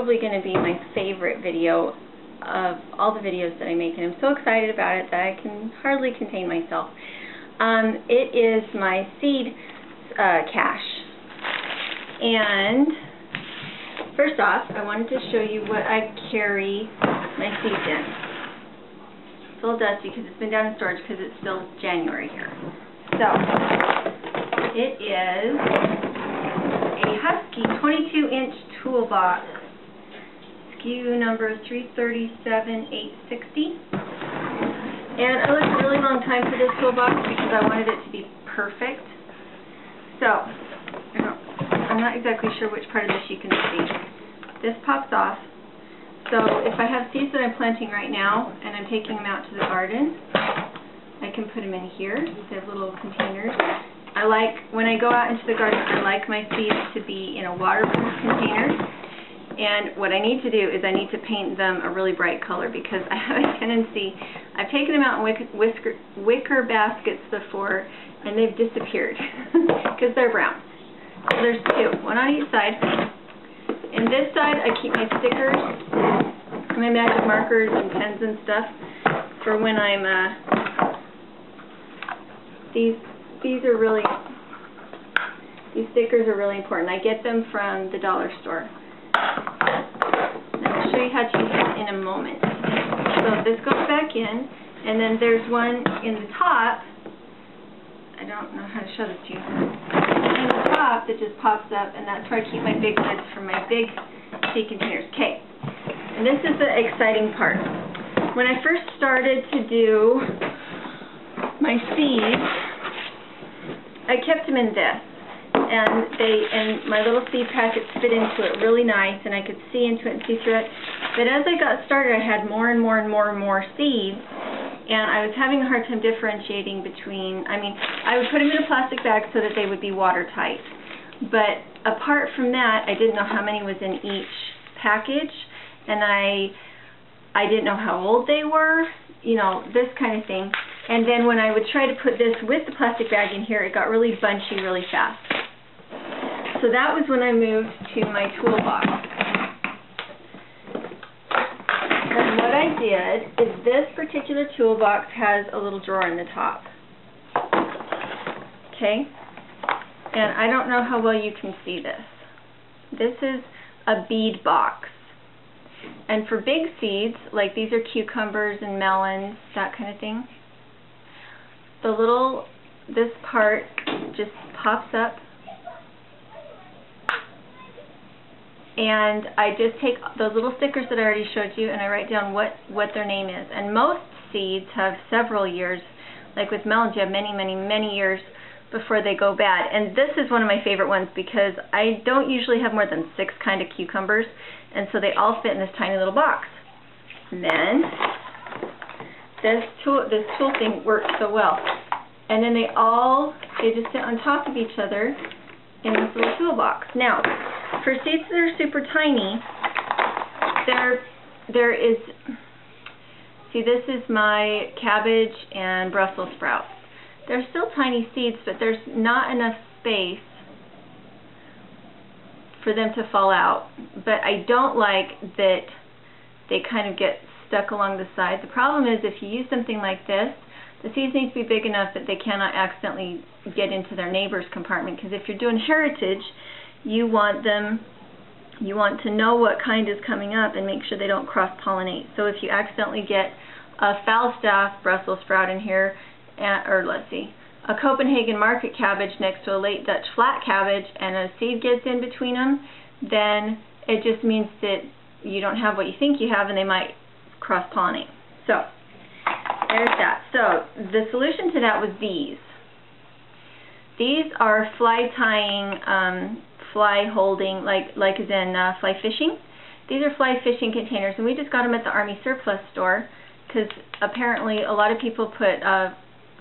probably going to be my favorite video of all the videos that I make, and I'm so excited about it that I can hardly contain myself. It is my seed cache. And first off, I wanted to show you what I carry my seeds in. It's a little dusty because it's been down in storage because it's still January here. So, it is a Husky 22-inch toolbox, SKU number 337860. And I looked a really long time for this toolbox because I wanted it to be perfect. So, I'm not exactly sure which part of this you can see. This pops off. So if I have seeds that I'm planting right now and I'm taking them out to the garden, I can put them in here. They have little containers. When I go out into the garden, I like my seeds to be in a waterproof container. And what I need to do is I need to paint them a really bright color because I have a tendency, I've taken them out in wicker baskets before and they've disappeared because they're brown. So there's two, one on each side. And this side I keep my stickers, my magic markers and pens and stuff for when I'm, these stickers are really important. I get them from the dollar store. I'll show you how to use it in a moment. So this goes back in, and then there's one in the top. I don't know how to show this to you. In the top that just pops up, and that's where I keep my big lids for my big seed containers. Okay, and this is the exciting part. When I first started to do my seeds, I kept them in this. And my little seed packets fit into it really nice, and I could see into it and see through it. But as I got started, I had more and more and more and more seeds, and I was having a hard time differentiating between, I would put them in a plastic bag so that they would be watertight. But apart from that, I didn't know how many was in each package, and I didn't know how old they were, you know, this kind of thing. And then when I would try to put this with the plastic bag in here, it got really bunchy really fast. So that was when I moved to my toolbox. And what I did is this particular toolbox has a little drawer in the top. Okay? And I don't know how well you can see this. This is a bead box. And for big seeds, like these are cucumbers and melons, that kind of thing, this part just pops up. And I just take those little stickers that I already showed you and I write down what their name is. And most seeds have several years. Like with melons, you have many, many, many years before they go bad. And this is one of my favorite ones because I don't usually have more than 6 kind of cucumbers. And so they all fit in this tiny little box. And then this tool thing works so well. And then they just sit on top of each other in this little toolbox. Now, for seeds that are super tiny, see, this is my cabbage and Brussels sprouts. They're still tiny seeds, but there's not enough space for them to fall out. But I don't like that they kind of get stuck along the side. The problem is if you use something like this, the seeds need to be big enough that they cannot accidentally get into their neighbor's compartment, because if you're doing heritage, you want to know what kind is coming up and make sure they don't cross-pollinate. So if you accidentally get a Falstaff Brussels sprout in here, or let's see, a Copenhagen market cabbage next to a late Dutch flat cabbage, and a seed gets in between them, then it just means that you don't have what you think you have, and they might cross-pollinate. So there's that. So the solution to that was these. These are fly tying, fly holding, like as in fly fishing. These are fly fishing containers, and we just got them at the Army Surplus store because apparently a lot of people put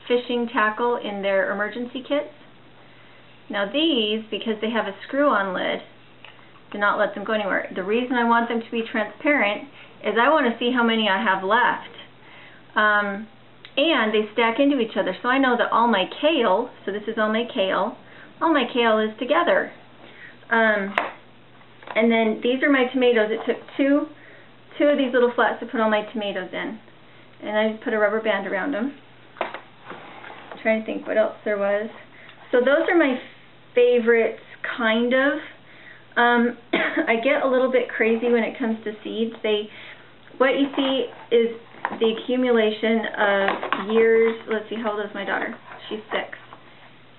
fishing tackle in their emergency kits. Now these, because they have a screw-on lid, do not let them go anywhere. The reason I want them to be transparent is I want to see how many I have left. And they stack into each other, so I know that all my kale, so this is all my kale is together. And And then these are my tomatoes. It took two of these little flats to put all my tomatoes in. And I just put a rubber band around them. I'm trying to think what else there was. So those are my favorites, kind of. I get a little bit crazy when it comes to seeds. What you see is the accumulation of years. Let's see, how old is my daughter? She's 6,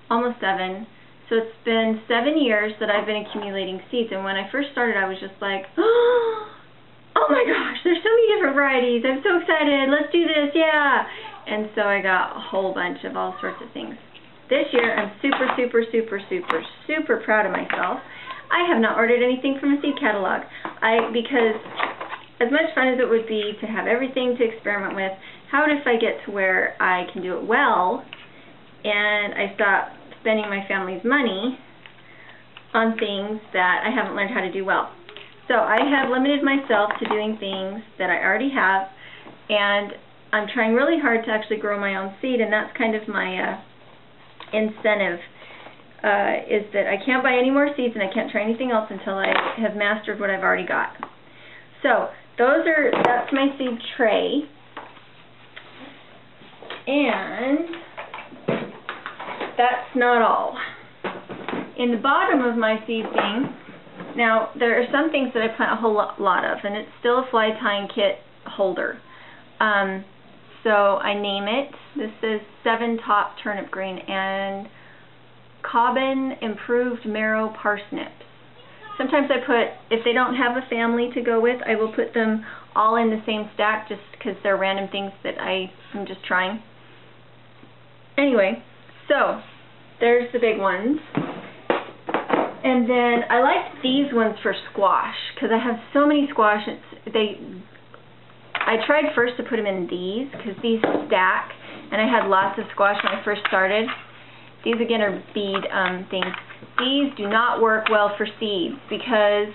almost 7. So it's been 7 years that I've been accumulating seeds. And when I first started, I was just like, oh my gosh, there's so many different varieties. I'm so excited. Let's do this, yeah. And so I got a whole bunch of all sorts of things. This year, I'm super, super, super, super, super proud of myself. I have not ordered anything from a seed catalog. Because as much fun as it would be to have everything to experiment with, how if I get to where I can do it well and I stop spending my family's money on things that I haven't learned how to do well. So I have limited myself to doing things that I already have, and I'm trying really hard to actually grow my own seed, and that's kind of my incentive. Is that I can't buy any more seeds and I can't try anything else until I have mastered what I've already got. So that's my seed tray, and that's not all. In the bottom of my seed thing, now there are some things that I plant a whole lot of, and it's still a fly tying kit holder. So I name it. This is 7 top turnip green and Cobbin improved marrow parsnips. Sometimes I put, if they don't have a family to go with, I will put them all in the same stack just because they're random things that I'm just trying. Anyway, so there's the big ones. And then I like these ones for squash because I have so many squash. I tried first to put them in these because these stack, and I had lots of squash when I first started. These again are bead things. These do not work well for seeds because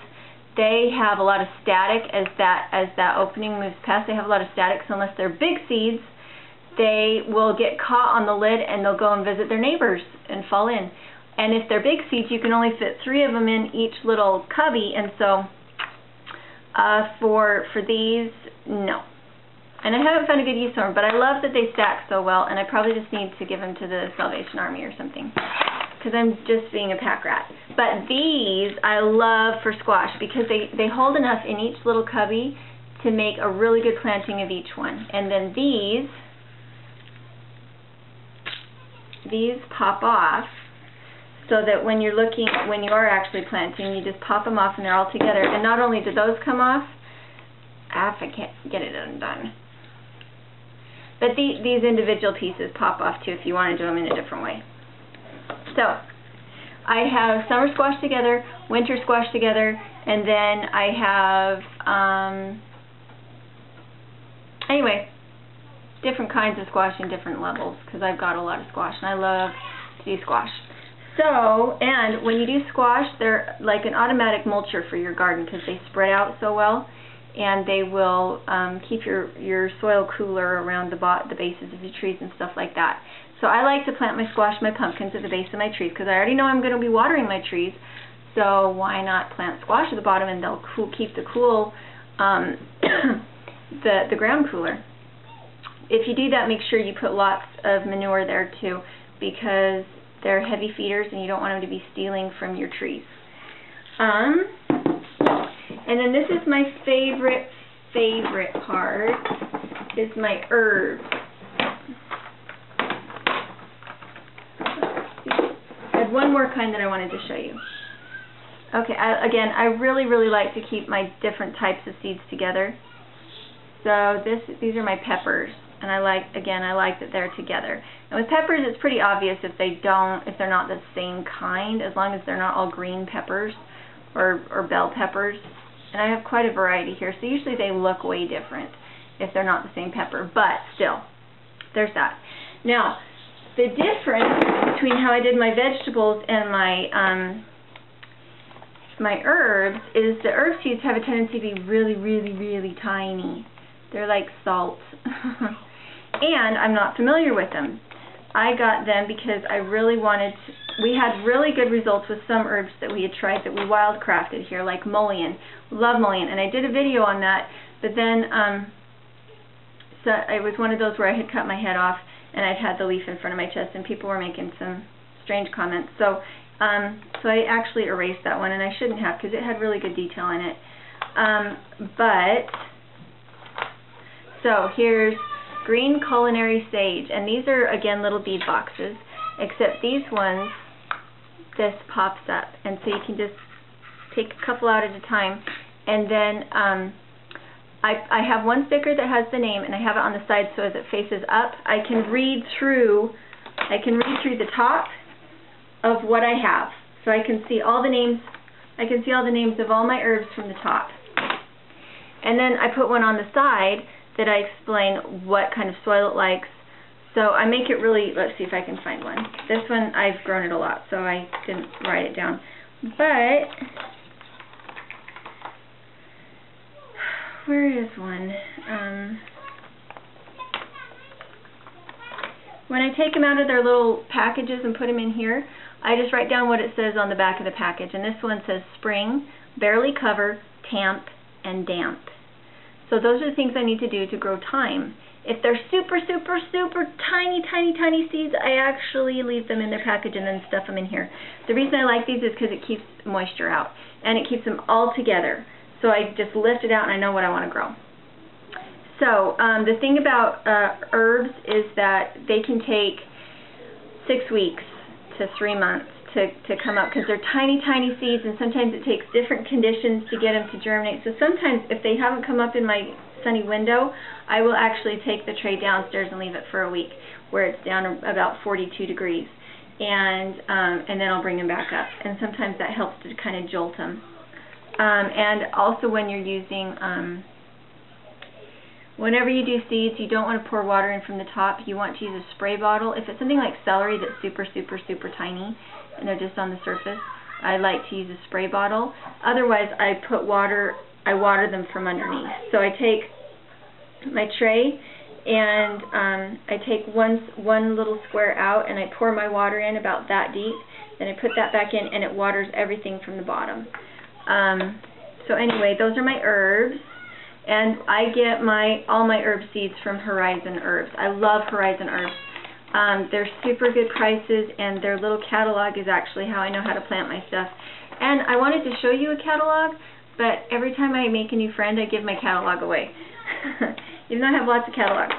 they have a lot of static as that opening moves past. They have a lot of static, so unless they're big seeds, they will get caught on the lid and they'll go and visit their neighbors and fall in. And if they're big seeds, you can only fit 3 of them in each little cubby, and so for these, no. And I haven't found a good use for them, but I love that they stack so well, and I probably just need to give them to the Salvation Army or something, because I'm just being a pack rat. But these I love for squash because they hold enough in each little cubby to make a really good planting of each one. And then these pop off so that when you are actually planting, you just pop them off and they're all together. And not only do those come off, if I can't get it undone. But these individual pieces pop off too if you want to do them in a different way. So I have summer squash together, winter squash together, and then I have, anyway, different kinds of squash in different levels because I've got a lot of squash and I love to do squash. So, and when you do squash, they're like an automatic mulcher for your garden because they spread out so well. And they will keep your soil cooler around the bases of your trees and stuff like that. So I like to plant my squash, my pumpkins at the base of my trees because I already know I'm going to be watering my trees. So why not plant squash at the bottom, and they'll keep the the ground cooler. If you do that, make sure you put lots of manure there too because they're heavy feeders and you don't want them to be stealing from your trees. And then this is my favorite part, is my herbs. I have one more kind that I wanted to show you. Okay, again, I really, really like to keep my different types of seeds together. So these are my peppers, and I like that they're together. And with peppers, it's pretty obvious if they're not the same kind, as long as they're not all green peppers or bell peppers. And I have quite a variety here, so usually they look way different if they're not the same pepper, but still, there's that. Now, the difference between how I did my vegetables and my herbs is the herb seeds have a tendency to be really, really, really tiny. They're like salt. And I'm not familiar with them. I got them because I really wanted we had really good results with some herbs that we had tried that we wildcrafted here, like mullein. Love mullein, and I did a video on that, but then so it was one of those where I had cut my head off and I'd had the leaf in front of my chest and people were making some strange comments. So so I actually erased that one, and I shouldn't have because it had really good detail in it. So here's green culinary sage, and these are again little bead boxes, except these ones, this pops up, and so you can just take a couple out at a time. And then I have one sticker that has the name, and I have it on the side so as it faces up. I can read through the top of what I have, so I can see all the names. I can see all the names of all my herbs from the top. And then I put one on the side that I explain what kind of soil it likes. So I make it really, let's see if I can find one. This one, I've grown it a lot, so I didn't write it down. But where is one? When I take them out of their little packages and put them in here, I just write down what it says on the back of the package. And this one says spring, barely cover, tamp, and damp. So those are the things I need to do to grow thyme. If they're super, super, super tiny, tiny, tiny seeds, I actually leave them in their package and then stuff them in here. The reason I like these is because it keeps moisture out, and it keeps them all together. So I just lift it out and I know what I want to grow. So the thing about herbs is that they can take 6 weeks to 3 months to come up, because they're tiny, tiny seeds, and sometimes it takes different conditions to get them to germinate. So sometimes if they haven't come up in my sunny window, I will actually take the tray downstairs and leave it for a week where it's down about 42 degrees, and then I'll bring them back up. And sometimes that helps to kind of jolt them. And also when you're using, whenever you do seeds, you don't want to pour water in from the top. You want to use a spray bottle. If it's something like celery that's super, super, super tiny and they're just on the surface, I like to use a spray bottle. Otherwise, I water them from underneath. So I take my tray and I take one little square out and I pour my water in about that deep. Then I put that back in and it waters everything from the bottom. So anyway, those are my herbs. And I get all my herb seeds from Horizon Herbs. I love Horizon Herbs. They're super good prices, and their little catalog is actually how I know how to plant my stuff. And I wanted to show you a catalog, but every time I make a new friend, I give my catalog away. Even though I have lots of catalogs.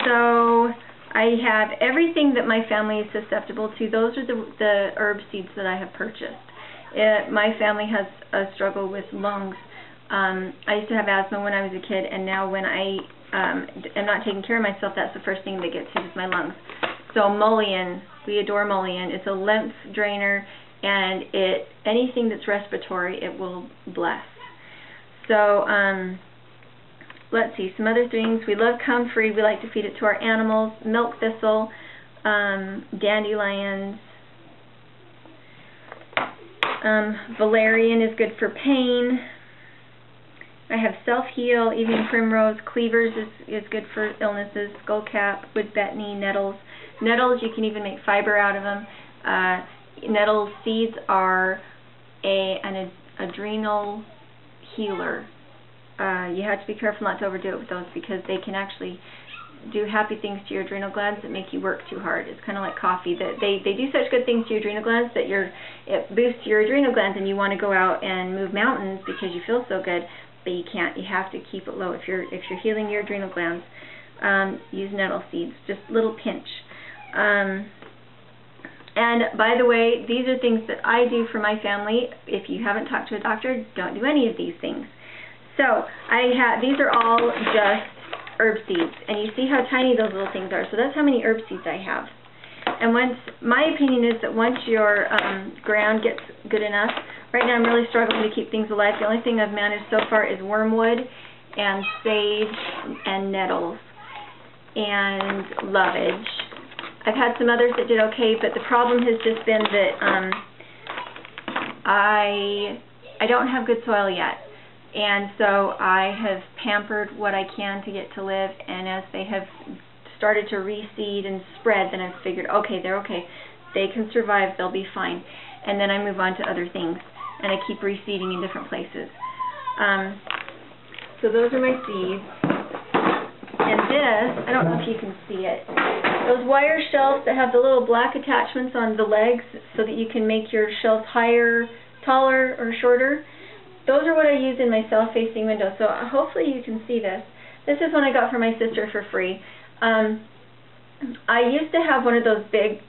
So I have everything that my family is susceptible to. Those are the herb seeds that I have purchased. My family has a struggle with lungs. I used to have asthma when I was a kid, and now when I am not taking care of myself, that's the first thing that gets hit is my lungs. So mullein, we adore mullein. It's a lymph drainer, and anything that's respiratory, it will bless. So let's see, some other things. We love comfrey. We like to feed it to our animals. Milk thistle, dandelions. Valerian is good for pain. I have self-heal, evening primrose, cleavers is good for illnesses, skullcap, wood betony, nettles. Nettles, you can even make fiber out of them. Nettle seeds are an adrenal healer. You have to be careful not to overdo it with those because they can actually do happy things to your adrenal glands that make you work too hard. It's kind of like coffee. They do such good things to your adrenal glands that it boosts your adrenal glands and you want to go out and move mountains because you feel so good. But you can't. You have to keep it low. If you're healing your adrenal glands, use nettle seeds, just a little pinch. And by the way, these are things that I do for my family. If you haven't talked to a doctor, don't do any of these things. So these are all just herb seeds, and you see how tiny those little things are. So that's how many herb seeds I have. And my opinion is that once your ground gets good enough, right now I'm really struggling to keep things alive. The only thing I've managed so far is wormwood and sage and nettles and lovage. I've had some others that did okay, but the problem has just been that I don't have good soil yet. And so I have pampered what I can to get to live, and as they have started to reseed and spread, then I've figured, okay, they're okay. they can survive, they'll be fine. And then I move on to other things, and I keep reseeding in different places. So those are my seeds. And this, I don't know if you can see it, those wire shelves that have the little black attachments on the legs so that you can make your shelves higher, taller, or shorter, those are what I use in my south-facing window. So hopefully you can see this. This is one I got from my sister for free. I used to have one of those big,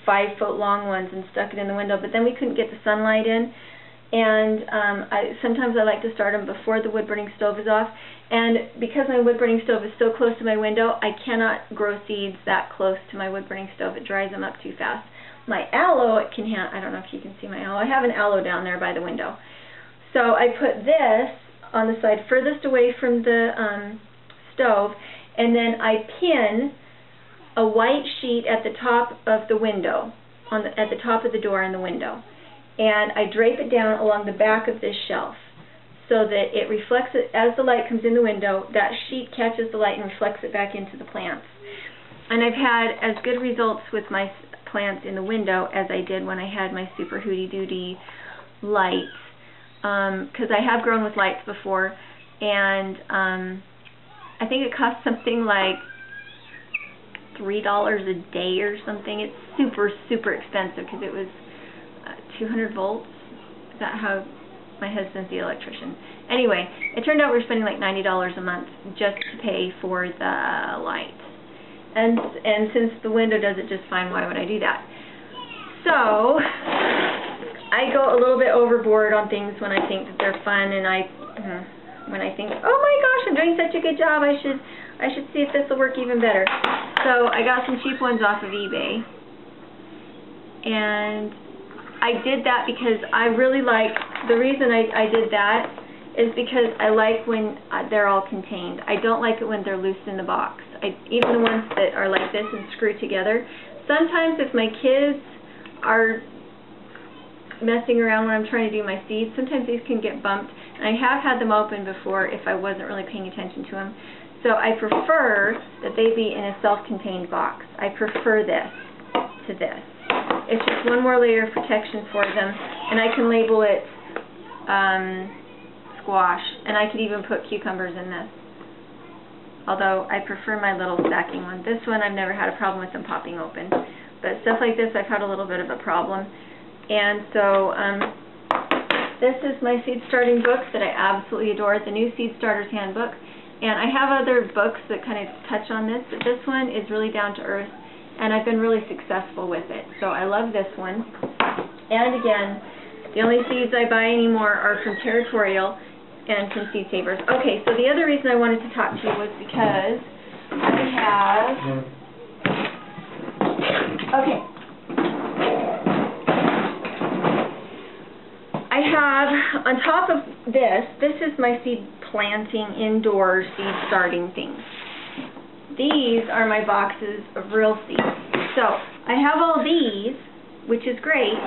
5-foot long ones and stuck it in the window, but then we couldn't get the sunlight in. And sometimes I like to start them before the wood-burning stove is off. And because my wood-burning stove is so close to my window, I cannot grow seeds that close to my wood-burning stove. It dries them up too fast. My aloe, I don't know if you can see my aloe. I have an aloe down there by the window. So I put this on the side furthest away from the stove, and then I pin a white sheet at the top of the window, at the top of the door in the window. And I drape it down along the back of this shelf so that it reflects it as the light comes in the window. That sheet catches the light and reflects it back into the plants. And I've had as good results with my plants in the window as I did when I had my super hooty-doody lights, because I have grown with lights before, and I think it cost something like $3 a day or something. It's super, super expensive because it was 200 volts. Is that how? My husband's the electrician. Anyway, it turned out we were spending like $90 a month just to pay for the light. And since the window does it just fine, why would I do that? So I go a little bit overboard on things when I think that they're fun, and when I think, oh my gosh, I'm doing such a good job, I should see if this will work even better. So I got some cheap ones off of eBay, and I did that because I really like, the reason I did that is because I like when they're all contained. I don't like it when they're loose in the box. Even the ones that are like this and screwed together. Sometimes if my kids are messing around when I'm trying to do my seeds, sometimes these can get bumped. And I have had them open before if I wasn't really paying attention to them. So I prefer that they be in a self-contained box. I prefer this to this. It's just one more layer of protection for them, and I can label it squash, and I could even put cucumbers in this. Although I prefer my little stacking one. This one I've never had a problem with them popping open, but stuff like this I've had a little bit of a problem. And so this is my seed starting book that I absolutely adore, the New Seed Starter's Handbook. And I have other books that kind of touch on this, but this one is really down to earth. And I've been really successful with it. So I love this one. And again, the only seeds I buy anymore are from Territorial and from Seed Savers. Okay, so the other reason I wanted to talk to you was because I have on top of this is my seed planting indoor seed starting things. These are my boxes of real seeds. So I have all these, which is great,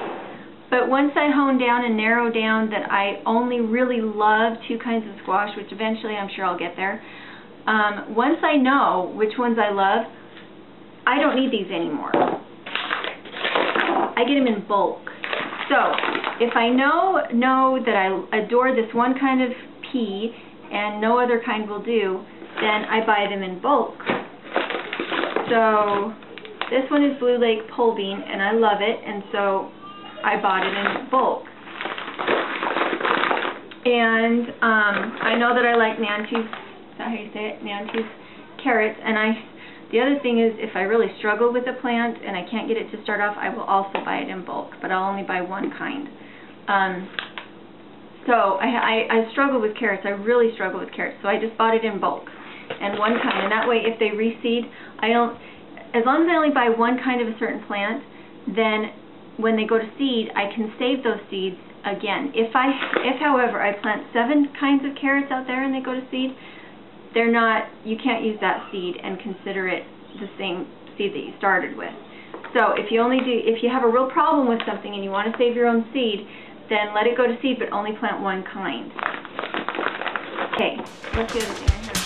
but once I hone down and narrow down that I only really love 2 kinds of squash, which eventually I'm sure I'll get there, once I know which ones I love, I don't need these anymore. I get them in bulk. So if I know that I adore this one kind of pea and no other kind will do, then I buy them in bulk. So this one is Blue Lake Pole Bean, and I love it, and so I bought it in bulk. And I know that I like Nantu's, is that how you say it? Nantu's carrots, and the other thing is if I really struggle with a plant and I can't get it to start off, I will also buy it in bulk, but I'll only buy one kind. So I struggle with carrots. I really struggle with carrots, so I just bought it in bulk and one kind, and that way if they reseed, as long as I only buy one kind of a certain plant, then when they go to seed, I can save those seeds again. If however I plant 7 kinds of carrots out there and they go to seed, you can't use that seed and consider it the same seed that you started with. So if you have a real problem with something and you want to save your own seed, then let it go to seed, but only plant one kind. Okay, what's the other thing I have?